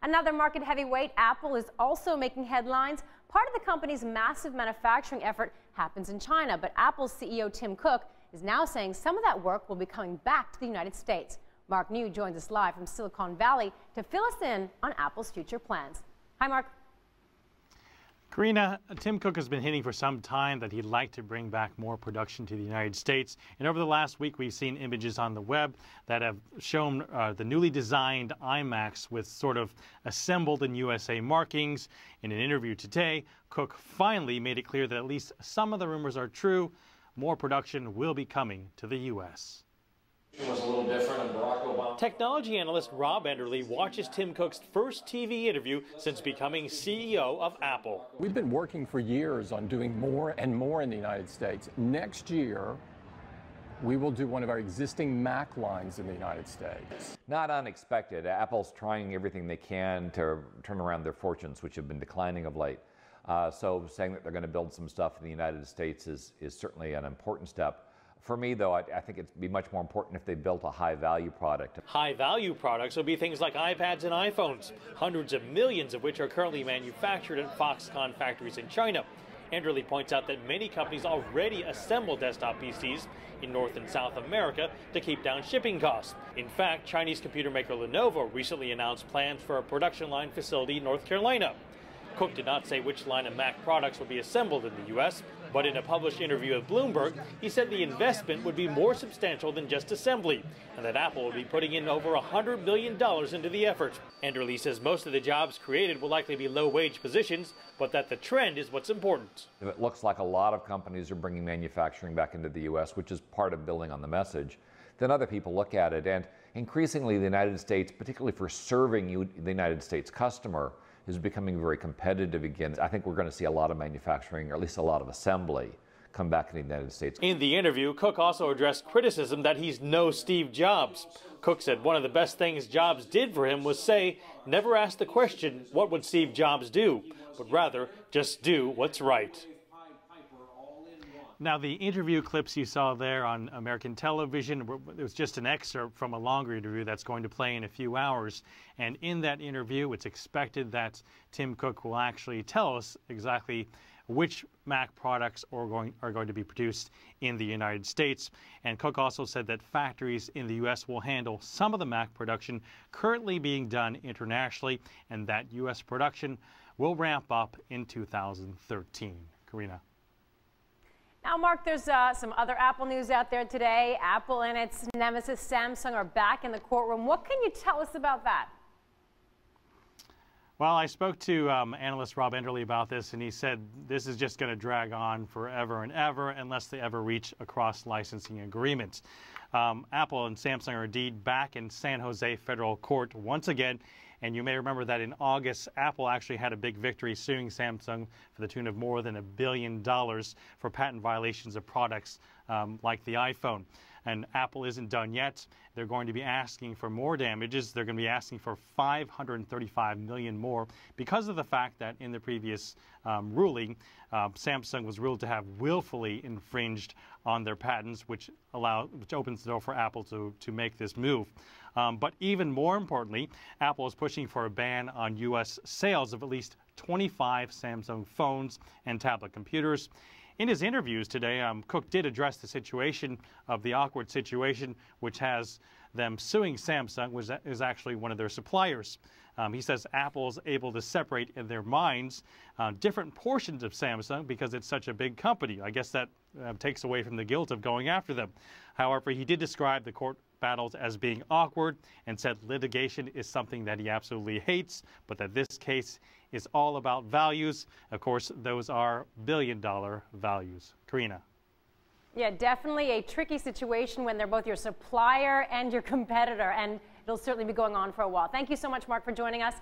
Another market heavyweight, Apple, is also making headlines. Part of the company's massive manufacturing effort happens in China, but Apple's CEO Tim Cook is now saying some of that work will be coming back to the United States. Mark Niu joins us live from Silicon Valley to fill us in on Apple's future plans. Hi, Mark. Karina, Tim Cook has been hinting for some time that he'd like to bring back more production to the United States. And over the last week, we've seen images on the web that have shown the newly designed iMacs with sort of assembled in USA markings. In an interview today, Cook finally made it clear that at least some of the rumors are true. More production will be coming to the U.S. Was a little different in Barack Obama. Technology analyst Rob Enderle watches Tim Cook's first TV interview since becoming CEO of Apple. We've been working for years on doing more and more in the United States. Next year, we will do one of our existing Mac lines in the United States. Not unexpected. Apple's trying everything they can to turn around their fortunes, which have been declining of late. So saying that they're going to build some stuff in the United States is certainly an important step. For me, though, I think it'd be much more important if they built a high-value product. High-value products will be things like iPads and iPhones, hundreds of millions of which are currently manufactured at Foxconn factories in China. Enderle points out that many companies already assemble desktop PCs in North and South America to keep down shipping costs. In fact, Chinese computer maker Lenovo recently announced plans for a production line facility in North Carolina. Cook did not say which line of Mac products will be assembled in the U.S., but in a published interview with Bloomberg, he said the investment would be more substantial than just assembly, and that Apple would be putting in over $100 billion into the effort. Enderle says most of the jobs created will likely be low-wage positions, but that the trend is what's important. It looks like a lot of companies are bringing manufacturing back into the U.S., which is part of building on the message. Then other people look at it, and increasingly the United States, particularly for serving the United States customer, is becoming very competitive again. I think we're going to see a lot of manufacturing, or at least a lot of assembly, come back in the United States. In the interview, Cook also addressed criticism that he's no Steve Jobs. Cook said one of the best things Jobs did for him was say, never ask the question, what would Steve Jobs do? But rather, just do what's right. Now, the interview clips you saw there on American television, it was just an excerpt from a longer interview that's going to play in a few hours. And in that interview, it's expected that Tim Cook will actually tell us exactly which Mac products are going to be produced in the United States. And Cook also said that factories in the U.S. will handle some of the Mac production currently being done internationally, and that U.S. production will ramp up in 2013. Karina. Now, Mark, there's some other Apple news out there today. Apple and its nemesis Samsung are back in the courtroom. What can you tell us about that? Well, I spoke to analyst Rob Enderle about this, and he said this is just going to drag on forever and ever unless they ever reach a cross-licensing agreement. Apple and Samsung are indeed back in San Jose federal court once again. And you may remember that in August, Apple actually had a big victory suing Samsung for the tune of more than $1 billion for patent violations of products like the iPhone. And Apple isn't done yet. They're going to be asking for more damages. They're going to be asking for $535 million more because of the fact that in the previous ruling, Samsung was ruled to have willfully infringed on their patents, which opens the door for Apple to make this move. But even more importantly, Apple is pushing for a ban on U.S. sales of at least 25 Samsung phones and tablet computers. In his interviews today, Cook did address the situation of the awkward situation, which has them suing Samsung, which is actually one of their suppliers. He says Apple is able to separate in their minds different portions of Samsung because it's such a big company. I guess that takes away from the guilt of going after them. However, he did describe the court battles as being awkward and said litigation is something that he absolutely hates, but that this case is all about values. Of course, those are billion-dollar values. Karina. Yeah, definitely a tricky situation when they're both your supplier and your competitor, and it'll certainly be going on for a while. Thank you so much, Mark, for joining us.